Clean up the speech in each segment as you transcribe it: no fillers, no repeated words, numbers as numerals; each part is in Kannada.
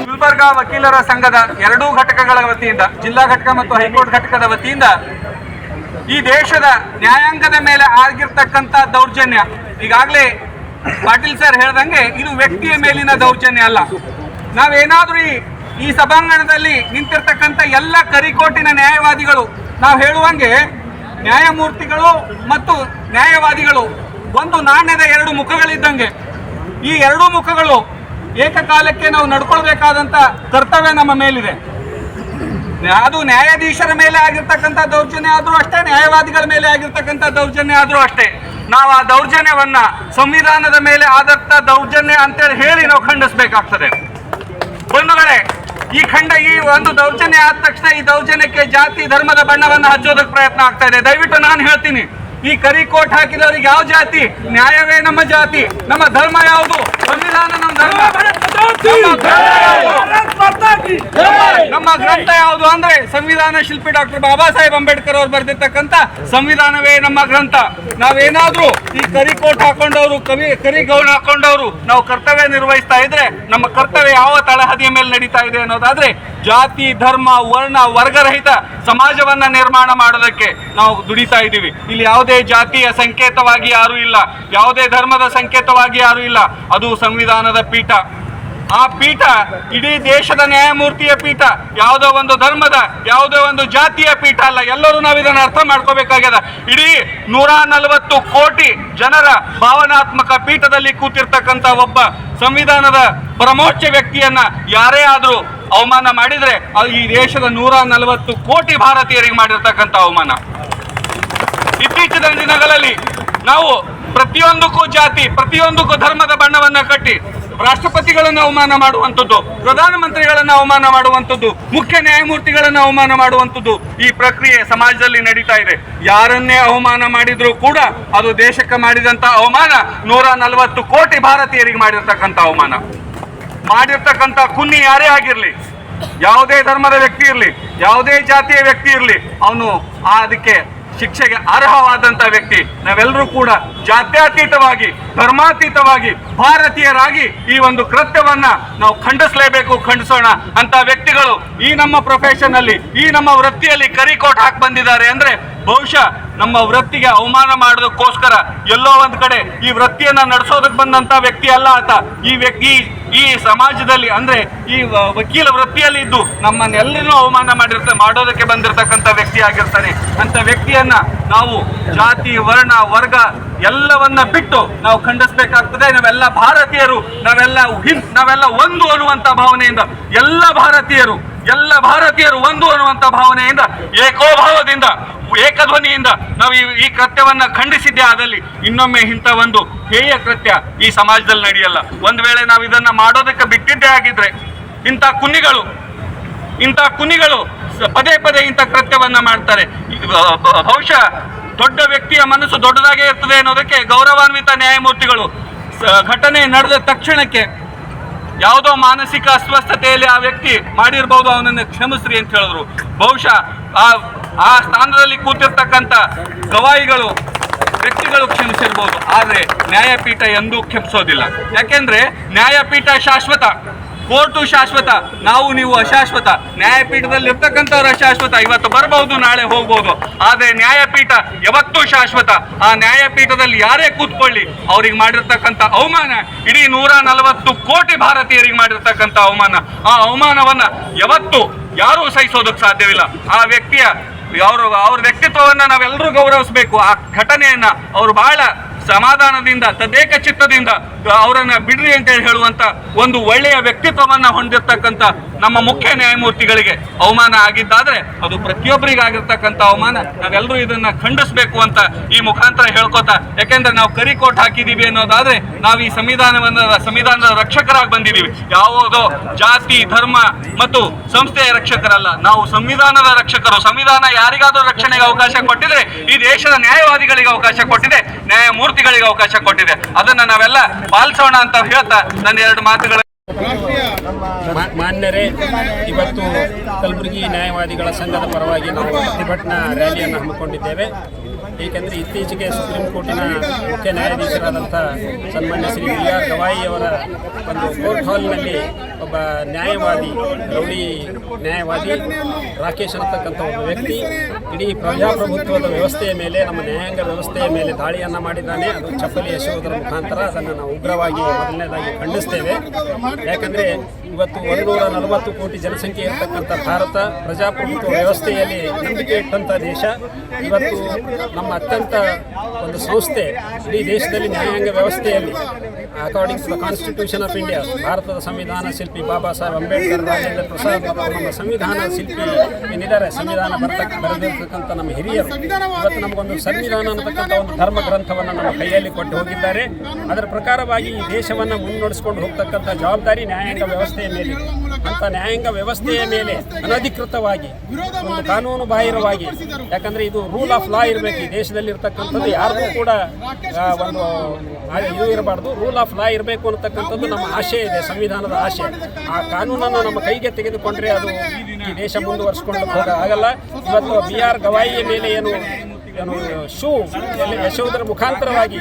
ಗುಲ್ಬರ್ಗಾ ವಕೀಲರ ಸಂಘದ ಎರಡೂ ಘಟಕಗಳ ವತಿಯಿಂದ, ಜಿಲ್ಲಾ ಘಟಕ ಮತ್ತು ಹೈಕೋರ್ಟ್ ಘಟಕದ ವತಿಯಿಂದ ಈ ದೇಶದ ನ್ಯಾಯಾಂಗದ ಮೇಲೆ ಆಗಿರ್ತಕ್ಕಂಥ ದೌರ್ಜನ್ಯ, ಈಗಾಗಲೇ ಪಾಟೀಲ್ ಸರ್ ಹೇಳ್ದಂಗೆ ಇದು ವ್ಯಕ್ತಿಯ ಮೇಲಿನ ದೌರ್ಜನ್ಯ ಅಲ್ಲ. ನಾವೇನಾದ್ರೂ ಈ ಸಭಾಂಗಣದಲ್ಲಿ ನಿಂತಿರ್ತಕ್ಕಂಥ ಎಲ್ಲ ಕರಿಕೋಟಿನ ನ್ಯಾಯವಾದಿಗಳು ನಾವು ಹೇಳುವಂಗೆ ನ್ಯಾಯಮೂರ್ತಿಗಳು ಮತ್ತು ನ್ಯಾಯವಾದಿಗಳು ಒಂದು ನಾಣ್ಯದ ಎರಡು ಮುಖಗಳಿದ್ದಂಗೆ. ಈ ಎರಡೂ ಮುಖಗಳು ಏಕಕಾಲಕ್ಕೆ ನಾವು ನಡ್ಕೊಳ್ಬೇಕಾದಂಥ ಕರ್ತವ್ಯ ನಮ್ಮ ಮೇಲಿದೆ. ಅದು ನ್ಯಾಯಾಧೀಶರ ಮೇಲೆ ಆಗಿರ್ತಕ್ಕಂಥ ದೌರ್ಜನ್ಯ ಆದರೂ ಅಷ್ಟೇ, ನ್ಯಾಯವಾದಿಗಳ ಮೇಲೆ ಆಗಿರ್ತಕ್ಕಂಥ ದೌರ್ಜನ್ಯ ಆದರೂ ಅಷ್ಟೇ. ನಾವು ಆ ದೌರ್ಜನ್ಯವನ್ನ ಸಂವಿಧಾನದ ಮೇಲೆ ಆದಂಥ ದೌರ್ಜನ್ಯ ಅಂತೇಳಿ ಹೇಳಿ ನಾವು ಖಂಡಿಸಬೇಕಾಗ್ತದೆ. ಬಂಧುಗಳೇ, ಈ ಒಂದು ದೌರ್ಜನ್ಯ ಆದ ತಕ್ಷಣ ಈ ದೌರ್ಜನ್ಯಕ್ಕೆ ಜಾತಿ ಧರ್ಮದ ಬಣ್ಣವನ್ನು ಹಚ್ಚೋದಕ್ಕೆ ಪ್ರಯತ್ನ ಆಗ್ತಾ ಇದೆ. ದಯವಿಟ್ಟು ನಾನು ಹೇಳ್ತೀನಿ, ಈ ಕರಿ ಕೋಟ್ ಹಾಕಿದವ್ರಿಗೆ ಯಾವ ಜಾತಿ? ನ್ಯಾಯವೇ ನಮ್ಮ ಜಾತಿ. ನಮ್ಮ ಧರ್ಮ ಯಾವುದು? ಸಂವಿಧಾನ ನಮ್ಮ ಧರ್ಮ. ನಮ್ಮ ಗ್ರಂಥ ಯಾವುದು ಅಂದ್ರೆ ಸಂವಿಧಾನ ಶಿಲ್ಪಿ ಡಾಕ್ಟರ್ ಬಾಬಾ ಸಾಹೇಬ್ ಅಂಬೇಡ್ಕರ್ ಅವರು ಬರೆದಿರ್ತಕ್ಕಂಥ ಸಂವಿಧಾನವೇ ನಮ್ಮ ಗ್ರಂಥ. ನಾವೇನಾದ್ರೂ ಈ ಕರಿ ಕೋಟ್ ಹಾಕೊಂಡವರು, ಕರಿ ಗೌಣ ಹಾಕೊಂಡವರು ನಾವು ಕರ್ತವ್ಯ ನಿರ್ವಹಿಸ್ತಾ ಇದ್ರೆ ನಮ್ಮ ಕರ್ತವ್ಯ ಯಾವ ತಳಹದಿಯ ಮೇಲೆ ನಡೀತಾ ಇದೆ ಅನ್ನೋದಾದ್ರೆ ಜಾತಿ ಧರ್ಮ ವರ್ಣ ವರ್ಗರಹಿತ ಸಮಾಜವನ್ನ ನಿರ್ಮಾಣ ಮಾಡೋದಕ್ಕೆ ನಾವು ದುಡಿತಾ ಇದ್ದೀವಿ. ಇಲ್ಲಿ ಯಾವುದೇ ಜಾತಿಯ ಸಂಕೇತವಾಗಿ ಯಾರೂ ಇಲ್ಲ, ಯಾವುದೇ ಧರ್ಮದ ಸಂಕೇತವಾಗಿ ಯಾರೂ ಇಲ್ಲ. ಅದು ಸಂವಿಧಾನದ ಪೀಠ. ಆ ಪೀಠ ಇಡೀ ದೇಶದ ನ್ಯಾಯಮೂರ್ತಿಯ ಪೀಠ, ಯಾವುದೋ ಒಂದು ಧರ್ಮದ ಯಾವುದೋ ಒಂದು ಜಾತಿಯ ಪೀಠ ಅಲ್ಲ. ಎಲ್ಲರೂ ನಾವು ಇದನ್ನು ಅರ್ಥ ಮಾಡ್ಕೋಬೇಕಾಗ್ಯದ. ಇಡೀ 140 ಕೋಟಿ ಜನರ ಭಾವನಾತ್ಮಕ ಪೀಠದಲ್ಲಿ ಕೂತಿರ್ತಕ್ಕಂಥ ಒಬ್ಬ ಸಂವಿಧಾನದ ಪರಮೋಚ್ಚ ವ್ಯಕ್ತಿಯನ್ನ ಯಾರೇ ಆದ್ರೂ ಅವಮಾನ ಮಾಡಿದ್ರೆ ಅದು ಈ ದೇಶದ 140 ಕೋಟಿ ಭಾರತೀಯರಿಗೆ ಮಾಡಿರ್ತಕ್ಕಂಥ ಅವಮಾನ. ಇತ್ತೀಚಿನ ದಿನಗಳಲ್ಲಿ ನಾವು ಪ್ರತಿಯೊಂದಕ್ಕೂ ಜಾತಿ, ಪ್ರತಿಯೊಂದಕ್ಕೂ ಧರ್ಮದ ಬಣ್ಣವನ್ನ ಕಟ್ಟಿ ರಾಷ್ಟ್ರಪತಿಗಳನ್ನು ಅವಮಾನ ಮಾಡುವಂಥದ್ದು, ಪ್ರಧಾನಮಂತ್ರಿಗಳನ್ನು ಅವಮಾನ ಮಾಡುವಂಥದ್ದು, ಮುಖ್ಯ ನ್ಯಾಯಮೂರ್ತಿಗಳನ್ನು ಅವಮಾನ ಮಾಡುವಂಥದ್ದು ಈ ಪ್ರಕ್ರಿಯೆ ಸಮಾಜದಲ್ಲಿ ನಡೀತಾ ಇದೆ. ಯಾರನ್ನೇ ಅವಮಾನ ಮಾಡಿದ್ರೂ ಕೂಡ ಅದು ದೇಶಕ್ಕೆ ಮಾಡಿದಂಥ ಅವಮಾನ 140 ಕೋಟಿ ಭಾರತೀಯರಿಗೆ ಮಾಡಿರ್ತಕ್ಕಂಥ ಅವಮಾನ. ಮಾಡಿರ್ತಕ್ಕಂಥ ಕುನ್ನಿ ಯಾರೇ ಆಗಿರಲಿ, ಯಾವುದೇ ಧರ್ಮದ ವ್ಯಕ್ತಿ ಇರಲಿ, ಯಾವುದೇ ಜಾತಿಯ ವ್ಯಕ್ತಿ ಇರಲಿ, ಅವನು ಅದಕ್ಕೆ ಶಿಕ್ಷೆಗೆ ಅರ್ಹವಾದಂಥ ವ್ಯಕ್ತಿ. ನಾವೆಲ್ಲರೂ ಕೂಡ ಜಾತ್ಯತೀತವಾಗಿ ಧರ್ಮಾತೀತವಾಗಿ ಭಾರತೀಯರಾಗಿ ಈ ಒಂದು ಕೃತ್ಯವನ್ನ ನಾವು ಖಂಡಿಸಲೇಬೇಕು, ಖಂಡಿಸೋಣ. ಅಂತ ವ್ಯಕ್ತಿಗಳು ಈ ನಮ್ಮ ಪ್ರೊಫೆಷನ್ ಅಲ್ಲಿ, ಈ ನಮ್ಮ ವೃತ್ತಿಯಲ್ಲಿ ಕರಿಕೋಟ್ ಹಾಕಿ ಬಂದಿದ್ದಾರೆ ಅಂದ್ರೆ ಬಹುಶಃ ನಮ್ಮ ವೃತ್ತಿಗೆ ಅವಮಾನ ಮಾಡೋದಕ್ಕೋಸ್ಕರ ಎಲ್ಲೋ ಒಂದ್ ಕಡೆ ಈ ವೃತ್ತಿಯನ್ನ ನಡೆಸೋದಕ್ಕೆ ಬಂದಂತ ವ್ಯಕ್ತಿ ಅಲ್ಲ ಆತ. ಈ ವ್ಯಕ್ತಿ ಈ ಸಮಾಜದಲ್ಲಿ ಅಂದ್ರೆ ಈ ವಕೀಲ ವೃತ್ತಿಯಲ್ಲಿ ಇದ್ದು ನಮ್ಮನ್ನೆಲ್ಲರೂ ಅವಮಾನ ಮಾಡೋದಕ್ಕೆ ಬಂದಿರತಕ್ಕಂಥ ವ್ಯಕ್ತಿ ಆಗಿರ್ತಾನೆ. ಅಂತ ವ್ಯಕ್ತಿಯನ್ನ ನಾವು ಜಾತಿ ವರ್ಣ ವರ್ಗ ಎಲ್ಲವನ್ನ ಬಿಟ್ಟು ನಾವು ಖಂಡಿಸಬೇಕಾಗ್ತದೆ. ನಾವೆಲ್ಲ ಭಾರತೀಯರು, ನಾವೆಲ್ಲ ಒಂದು ಅನ್ನುವಂತ ಭಾವನೆಯಿಂದ ಎಲ್ಲ ಭಾರತೀಯರು ಎಲ್ಲ ಭಾರತೀಯರು ಒಂದು ಅನ್ನುವಂಥ ಭಾವನೆಯಿಂದ ಏಕೋಭಾವದಿಂದ ಏಕಧ್ವನಿಯಿಂದ ನಾವು ಈ ಕೃತ್ಯವನ್ನ ಖಂಡಿಸಿದ್ದೇ ಆದಲ್ಲಿ ಇನ್ನೊಮ್ಮೆ ಇಂಥ ಒಂದು ಹೇಯ ಕೃತ್ಯ ಈ ಸಮಾಜದಲ್ಲಿ ನಡೆಯಲ್ಲ. ಒಂದು ವೇಳೆ ನಾವು ಇದನ್ನ ಮಾಡೋದಕ್ಕೆ ಬಿಟ್ಟಿದ್ದೇ ಆಗಿದ್ರೆ ಇಂಥ ಕುನಿಗಳು ಪದೇ ಪದೇ ಇಂಥ ಕೃತ್ಯವನ್ನ ಮಾಡ್ತಾರೆ. ಬಹುಶಃ ದೊಡ್ಡ ವ್ಯಕ್ತಿಯ ಮನಸ್ಸು ದೊಡ್ಡದಾಗೇ ಇರ್ತದೆ ಅನ್ನೋದಕ್ಕೆ ಗೌರವಾನ್ವಿತ ನ್ಯಾಯಮೂರ್ತಿಗಳು ಘಟನೆ ನಡೆದ ತಕ್ಷಣಕ್ಕೆ ಯಾವುದೋ ಮಾನಸಿಕ ಅಸ್ವಸ್ಥತೆಯಲ್ಲಿ ಆ ವ್ಯಕ್ತಿ ಮಾಡಿರ್ಬೋದು, ಅವನನ್ನು ಕ್ಷಮಿಸ್ರಿ ಅಂತ ಹೇಳಿದ್ರು. ಬಹುಶಃ ಆ ಸ್ಥಾನದಲ್ಲಿ ಕೂತಿರ್ತಕ್ಕಂಥ ಗವಾಯಿಗಳು ವ್ಯಕ್ತಿಗಳು ಕ್ಷಮಿಸಿರ್ಬೋದು, ಆದರೆ ನ್ಯಾಯಪೀಠ ಎಂದೂ ಕ್ಷಮಿಸೋದಿಲ್ಲ. ಯಾಕೆಂದ್ರೆ ನ್ಯಾಯಪೀಠ ಶಾಶ್ವತ, ಕೋರ್ಟು ಶಾಶ್ವತ, ನಾವು ನೀವು ಅಶಾಶ್ವತ. ನ್ಯಾಯಪೀಠದಲ್ಲಿ ಇರ್ತಕ್ಕಂಥವ್ರು ಅಶಾಶ್ವತ, ಇವತ್ತು ಬರಬಹುದು ನಾಳೆ ಹೋಗ್ಬೋದು, ಆದರೆ ನ್ಯಾಯಪೀಠ ಯಾವತ್ತೂ ಶಾಶ್ವತ. ಆ ನ್ಯಾಯಪೀಠದಲ್ಲಿ ಯಾರೇ ಕೂತ್ಕೊಳ್ಳಿ ಅವ್ರಿಗೆ ಮಾಡಿರ್ತಕ್ಕಂಥ ಅವಮಾನ ಇಡೀ 140 ಕೋಟಿ ಭಾರತೀಯರಿಗೆ ಮಾಡಿರ್ತಕ್ಕಂಥ ಅವಮಾನ, ಆ ಅವಮಾನವನ್ನ ಯಾವತ್ತೂ ಯಾರೂ ಸಹಿಸೋದಕ್ಕೆ ಸಾಧ್ಯವಿಲ್ಲ. ಆ ವ್ಯಕ್ತಿಯ ಅವ್ರ ವ್ಯಕ್ತಿತ್ವವನ್ನ ನಾವೆಲ್ಲರೂ ಗೌರವಿಸಬೇಕು. ಆ ಘಟನೆಯನ್ನ ಅವರು ಬಹಳ ಸಮಾಧಾನದಿಂದ ತದೇಕ ಚಿತ್ತದಿಂದ ಅವರನ್ನ ಬಿಡ್ರಿ ಅಂತ ಹೇಳುವಂತ ಒಂದು ಒಳ್ಳೆಯ ವ್ಯಕ್ತಿತ್ವವನ್ನ ಹೊಂದಿರತಕ್ಕಂಥ ನಮ್ಮ ಮುಖ್ಯ ನ್ಯಾಯಮೂರ್ತಿಗಳಿಗೆ ಅವಮಾನ ಆಗಿದ್ದಾದ್ರೆ ಅದು ಪ್ರತಿಯೊಬ್ಬರಿಗಾಗಿರ್ತಕ್ಕಂಥ ಅವಮಾನ. ನಾವೆಲ್ಲರೂ ಇದನ್ನ ಖಂಡಿಸಬೇಕು ಅಂತ ಈ ಮುಖಾಂತರ ಹೇಳ್ಕೊತಾ, ಯಾಕೆಂದ್ರೆ ನಾವು ಕರಿಕೋಟ್ ಹಾಕಿದೀವಿ ಅನ್ನೋದಾದ್ರೆ ನಾವು ಈ ಸಂವಿಧಾನದ ರಕ್ಷಕರಾಗಿ ಬಂದಿದ್ದೀವಿ. ಯಾವುದೋ ಜಾತಿ ಧರ್ಮ ಮತ್ತು ಸಂಸ್ಥೆಯ ರಕ್ಷಕರಲ್ಲ, ನಾವು ಸಂವಿಧಾನದ ರಕ್ಷಕರು. ಸಂವಿಧಾನ ಯಾರಿಗಾದ್ರೂ ರಕ್ಷಣೆಗೆ ಅವಕಾಶ ಕೊಟ್ಟಿದ್ರೆ ಈ ದೇಶದ ನ್ಯಾಯವಾದಿಗಳಿಗೆ ಅವಕಾಶ ಕೊಟ್ಟಿದೆ, ನ್ಯಾಯಮೂರ್ತಿಗಳಿಗೆ ಅವಕಾಶ ಕೊಟ್ಟಿದೆ. ಅದನ್ನ ನಾವೆಲ್ಲ ಪಾಲಿಸೋಣ ಅಂತ ಹೇಳ್ತಾ ನನ್ನ 2 ಮಾತುಗಳು. ಮಾನ್ಯರೇ, ಇವತ್ತು ಕಲಬುರಗಿ ನ್ಯಾಯವಾದಿಗಳ ಸಂಘದ ಪರವಾಗಿ ನಾವು ಪ್ರತಿಭಟನಾ ರ್ಯಾಲಿಯನ್ನು ಹಮ್ಮಿಕೊಂಡಿದ್ದೇವೆ. ಏಕೆಂದರೆ ಇತ್ತೀಚೆಗೆ ಸುಪ್ರೀಂ ಕೋರ್ಟಿನ ಮುಖ್ಯ ನ್ಯಾಯಾಧೀಶರಾದಂಥ ಸನ್ಮಾನ್ಯ ಶ್ರೀ BR ಗವಾಯಿ ಅವರ ಒಂದು ಕೋರ್ಟ್ ಹಾಲ್ನಲ್ಲಿ ಒಬ್ಬ ನ್ಯಾಯವಾದಿ, ರೌಡಿ ನ್ಯಾಯವಾದಿ ರಾಕೇಶ್ ಅಂತಕ್ಕಂಥ ಒಬ್ಬ ವ್ಯಕ್ತಿ ಇಡೀ ಪ್ರಜಾಪ್ರಭುತ್ವದ ವ್ಯವಸ್ಥೆಯ ಮೇಲೆ, ನಮ್ಮ ನ್ಯಾಯಾಂಗ ವ್ಯವಸ್ಥೆಯ ಮೇಲೆ ದಾಳಿಯನ್ನು ಮಾಡಿದ್ದಾನೆ. ಅದು ಚಪ್ಪಲಿ ಎಸೆಯುವುದರ ಮುಖಾಂತರ ಅದನ್ನು ನಾವು ಉಗ್ರವಾಗಿ ಮೊದಲನೇದಾಗಿ ಖಂಡಿಸ್ತೇವೆ. ಯಾಕಂದರೆ ಇವತ್ತು 140 ಕೋಟಿ ಜನಸಂಖ್ಯೆ ಇರತಕ್ಕಂಥ ಭಾರತ ಪ್ರಜಾಪ್ರಭುತ್ವ ವ್ಯವಸ್ಥೆಯಲ್ಲಿ ನಂಬಿಕೆ ಇಟ್ಟಂಥ ದೇಶ. ಇವತ್ತು ನಮ್ಮ ಅತ್ಯಂತ ಒಂದು ಸಂಸ್ಥೆ ಇಡೀ ದೇಶದಲ್ಲಿ ನ್ಯಾಯಾಂಗ ವ್ಯವಸ್ಥೆಯಲ್ಲಿ according to the constitution of India, ಭಾರತದ ಸಂವಿಧಾನ ಶಿಲ್ಪಿ ಬಾಬಾ ಸಾಹೇಬ್ ಅಂಬೇಡ್ಕರ್, ರಾಜೇಂದ್ರ ಪ್ರಸಾದ್ ಮತ್ತು ನಮ್ಮ ಸಂವಿಧಾನ ಶಿಲ್ಪಿ ಏನಿದ್ದಾರೆ, ಸಂವಿಧಾನ ಬರೆದಿರ್ತಕ್ಕಂಥ ನಮ್ಮ ಹಿರಿಯರು ಇವತ್ತು ನಮಗೊಂದು ಸಂವಿಧಾನ ಅನ್ನತಕ್ಕಂಥ ಒಂದು ಧರ್ಮ ಗ್ರಂಥವನ್ನು ನಮ್ಮ ಕೈಯಲ್ಲಿ ಕೊಟ್ಟು ಹೋಗಿದ್ದಾರೆ. ಅದರ ಪ್ರಕಾರವಾಗಿ ಈ ದೇಶವನ್ನು ಮುನ್ನಡೆಸ್ಕೊಂಡು ಹೋಗ್ತಕ್ಕಂಥ ಜವಾಬ್ದಾರಿ ನ್ಯಾಯಾಂಗ ವ್ಯವಸ್ಥೆಯ ಮೇಲೆ. ಅಂತ ನ್ಯಾಯಾಂಗ ವ್ಯವಸ್ಥೆಯ ಮೇಲೆ ಅನಧಿಕೃತವಾಗಿ ಒಂದು ಕಾನೂನು ಬಾಹಿರವಾಗಿ, ಯಾಕಂದರೆ ಇದು ರೂಲ್ ಆಫ್ ಲಾ ಇರಬೇಕು ಈ ದೇಶದಲ್ಲಿ ಇರ್ತಕ್ಕಂಥದ್ದು, ಯಾರಿಗೂ ಕೂಡ ಒಂದು ಇದು ಇರಬಾರ್ದು, ರೂಲ್ ಆಫ್ ಲಾ ಇರಬೇಕು ಅನ್ನತಕ್ಕಂಥದ್ದು ನಮ್ಮ ಆಶೆ ಇದೆ, ಸಂವಿಧಾನದ ಆಶೆ. ಆ ಕಾನೂನನ್ನು ನಮ್ಮ ಕೈಗೆ ತೆಗೆದುಕೊಂಡ್ರೆ ಅದು ಈ ದೇಶ ಮುಂದುವರಿಸ್ಕೊಂಡು ಹೋಗಲ್ಲ. ಇವತ್ತು BR ಗವಾಯಿಯ ಮೇಲೆ ಏನು ಶೂ ಎಸೆಯುವುದರ ಮುಖಾಂತರವಾಗಿ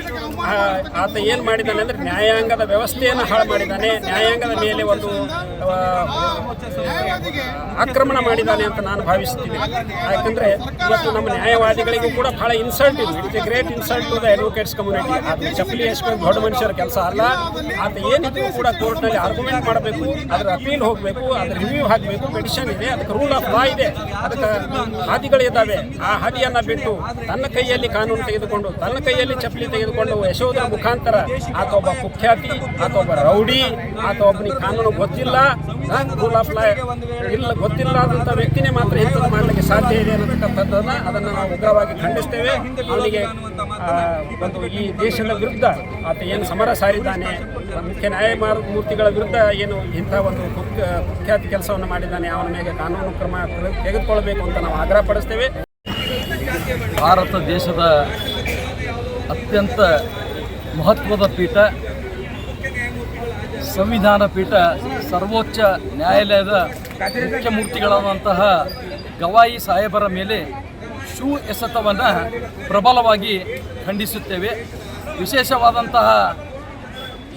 ಆತ ಏನು ಮಾಡಿದ್ದಾನೆ ಅಂದರೆ ನ್ಯಾಯಾಂಗದ ವ್ಯವಸ್ಥೆಯನ್ನು ಹಾಳು ಮಾಡಿದ್ದಾನೆ, ನ್ಯಾಯಾಂಗದ ಮೇಲೆ ಒಂದು ಆಕ್ರಮಣ ಮಾಡಿದ್ದಾನೆ ಅಂತ ನಾನು ಭಾವಿಸ್ತೀನಿ. ಯಾಕಂದರೆ ಇವತ್ತು ನಮ್ಮ ನ್ಯಾಯವಾದಿಗಳಿಗೂ ಕೂಡ ಬಹಳ ಇನ್ಸಲ್ಟ್ ಇದೆ. It's a great insult to the advocates community. ಅದು ಚಪ್ಪಲಿ ಎಸ್ಬೇಕು ದೊಡ್ಡ ಮನುಷ್ಯರ ಕೆಲಸ ಅಲ್ಲ. ಆತ ಏನಿದ್ರು ಕೂಡ ಕೋರ್ಟ್ನಲ್ಲಿ ಆರ್ಗ್ಯುಮೆಂಟ್ ಮಾಡಬೇಕು, ಅದರ ಅಪೀಲ್ ಹೋಗಬೇಕು, ಅದರ ರಿವ್ಯೂ ಹಾಕಬೇಕು, ಪಿಟಿಷನ್ ಇದೆ, ಅದಕ್ಕೆ ರೂಲ್ ಆಫ್ ಲಾ ಇದೆ, ಅದಕ್ಕೆ ಹಾದಿಗಳಿದ್ದಾವೆ. ಆ ಹಾದಿಯನ್ನು ಬಿಟ್ಟು ತನ್ನ ಕೈಯಲ್ಲಿ ಕಾನೂನು ತೆಗೆದುಕೊಂಡು, ತನ್ನ ಕೈಯಲ್ಲಿ ಚಪ್ಪಲಿ ತೆಗೆದುಕೊಂಡು ಎಸೆಯುವುದರ ಮುಖಾಂತರ ಆತ ಒಬ್ಬ ಕುಖ್ಯಾತಿ, ಆತ ಒಬ್ಬ ರೌಡಿ, ಆತ ಒಬ್ಬನಿಗೆ ಕಾನೂನು ಗೊತ್ತಿಲ್ಲ, ರೂಲ್ ಆಫ್ ಲಾ ಇಲ್ಲ, ಗೊತ್ತಿಲ್ಲ ಆದಂಥ ವ್ಯಕ್ತಿನೇ ಮಾತ್ರ ಇಂಥದ್ದು ಮಾಡಲಿಕ್ಕೆ ಸಾಧ್ಯ ಇದೆ ಅನ್ನತಕ್ಕಂಥದ್ದನ್ನು ಅದನ್ನು ನಾವು ಉಗ್ರವಾಗಿ ಖಂಡಿಸ್ತೇವೆ. ಅವನಿಗೆ ಒಂದು ಈ ದೇಶದ ವಿರುದ್ಧ ಆತ ಏನು ಸಮರ ಸಾರಿದ್ದಾನೆ, ಮುಖ್ಯ ನ್ಯಾಯಮೂರ್ತಿಗಳ ವಿರುದ್ಧ ಏನು ಇಂಥ ಒಂದು ಕುಖ್ಯಾತಿ ಕೆಲಸವನ್ನು ಮಾಡಿದ್ದಾನೆ, ಅವನ ಮೇಲೆ ಕಾನೂನು ಕ್ರಮ ತೆಗೆದುಕೊಳ್ಬೇಕು ಅಂತ ನಾವು ಆಗ್ರಹ ಪಡಿಸ್ತೇವೆ. ಭಾರತ ದೇಶದ ಅತ್ಯಂತ ಮಹತ್ವದ ಪೀಠ, ಸಂವಿಧಾನ ಪೀಠ, ಸರ್ವೋಚ್ಚ ನ್ಯಾಯಾಲಯದ ಮುಖ್ಯಮೂರ್ತಿಗಳಾದಂತಹ ಗವಾಯಿ ಸಾಹೇಬರ ಮೇಲೆ ಶೂ ಎಸೆತವನ್ನು ಪ್ರಬಲವಾಗಿ ಖಂಡಿಸುತ್ತೇವೆ. ವಿಶೇಷವಾದಂತಹ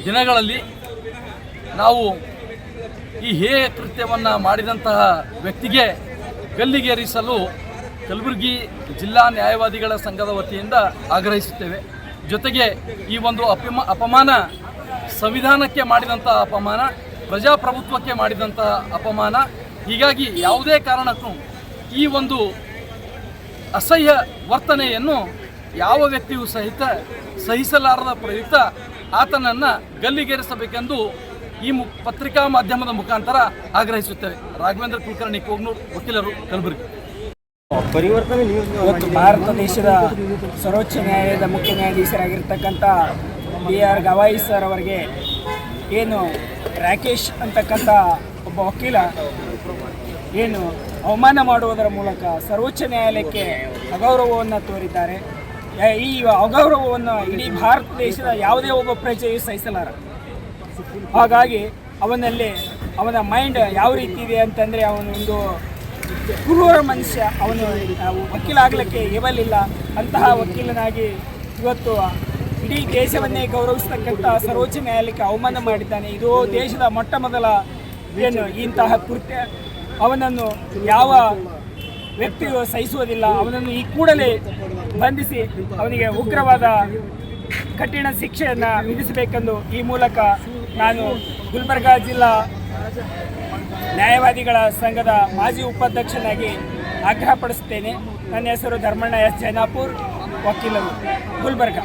ದಿನಗಳಲ್ಲಿ ನಾವು ಈ ಹೇಯ ಕೃತ್ಯವನ್ನು ಮಾಡಿದಂತಹ ವ್ಯಕ್ತಿಗೆ ಗಲ್ಲಿಗೇರಿಸಲು ಕಲಬುರಗಿ ಜಿಲ್ಲಾ ನ್ಯಾಯವಾದಿಗಳ ಸಂಘದ ವತಿಯಿಂದ ಆಗ್ರಹಿಸುತ್ತೇವೆ. ಜೊತೆಗೆ ಈ ಒಂದು ಅಪಮಾನ ಸಂವಿಧಾನಕ್ಕೆ ಮಾಡಿದಂಥ ಅಪಮಾನ, ಪ್ರಜಾಪ್ರಭುತ್ವಕ್ಕೆ ಮಾಡಿದಂಥ ಅಪಮಾನ. ಹೀಗಾಗಿ ಯಾವುದೇ ಕಾರಣಕ್ಕೂ ಈ ಒಂದು ಅಸಹ್ಯ ವರ್ತನೆಯನ್ನು ಯಾವ ವ್ಯಕ್ತಿಯೂ ಸಹಿತ ಸಹಿಸಲಾರದ ಪ್ರಯುಕ್ತ ಆತನನ್ನು ಗಲ್ಲಿಗೇರಿಸಬೇಕೆಂದು ಈ ಪತ್ರಿಕಾ ಮಾಧ್ಯಮದ ಮುಖಾಂತರ ಆಗ್ರಹಿಸುತ್ತೇವೆ. ರಾಘವೇಂದ್ರ ಕುಲಕರ್ಣಿ ಕೋಗ್ನೂರು, ವಕೀಲರು, ಕಲಬುರಗಿ. ಇವತ್ತು ಭಾರತ ದೇಶದ ಸರ್ವೋಚ್ಚ ನ್ಯಾಯಾಲಯದ ಮುಖ್ಯ ನ್ಯಾಯಾಧೀಶರಾಗಿರ್ತಕ್ಕಂಥ BR ಗವಾಯಿ ಸರ್ ಅವರಿಗೆ ಏನು ರಾಕೇಶ್ ಅಂತಕ್ಕಂಥ ಒಬ್ಬ ವಕೀಲ ಏನು ಅವಮಾನ ಮಾಡುವುದರ ಮೂಲಕ ಸರ್ವೋಚ್ಚ ನ್ಯಾಯಾಲಯಕ್ಕೆ ಅಗೌರವವನ್ನು ತೋರಿದ್ದಾರೆ. ಈ ಅಗೌರವವನ್ನು ಇಡೀ ಭಾರತ ದೇಶದ ಯಾವುದೇ ಒಬ್ಬ ಪ್ರಜೆಯು ಸಹಿಸಲಾರ. ಹಾಗಾಗಿ ಅವನ ಮೈಂಡ್ ಯಾವ ರೀತಿ ಇದೆ ಅಂತಂದರೆ ಅವನೊಂದು ಕ್ರೂರ ಮನುಷ್ಯ. ಅವನು ವಕೀಲ ಆಗಲಿಕ್ಕೆ ಏಬಲಿಲ್ಲ. ಅಂತಹ ವಕೀಲನಾಗಿ ಇವತ್ತು ಇಡೀ ದೇಶವನ್ನೇ ಗೌರವಿಸ್ತಕ್ಕಂಥ ಸರ್ವೋಚ್ಚ ನ್ಯಾಯಾಲಯಕ್ಕೆ ಅವಮಾನ ಮಾಡಿದ್ದಾನೆ. ಇದು ದೇಶದ ಮೊಟ್ಟ ಮೊದಲ ಏನು ಇಂತಹ ಕೃತ್ಯ. ಅವನನ್ನು ಯಾವ ವ್ಯಕ್ತಿಯು ಸಹಿಸುವುದಿಲ್ಲ. ಅವನನ್ನು ಈ ಕೂಡಲೇ ಬಂಧಿಸಿ ಅವನಿಗೆ ಉಗ್ರವಾದ ಕಠಿಣ ಶಿಕ್ಷೆಯನ್ನು ವಿಧಿಸಬೇಕೆಂದು ಈ ಮೂಲಕ ನಾನು ಗುಲ್ಬರ್ಗಾ ಜಿಲ್ಲಾ ನ್ಯಾಯವಾದಿಗಳ ಸಂಘದ ಮಾಜಿ ಉಪಾಧ್ಯಕ್ಷನಾಗಿ ಆಗ್ರಹಪಡಿಸುತ್ತೇನೆ. ನನ್ನ ಹೆಸರು ಧರ್ಮಣ್ಣ S. ಜೈನಾಪುರ್, ವಕೀಲರು, ಗುಲ್ಬರ್ಗಾ.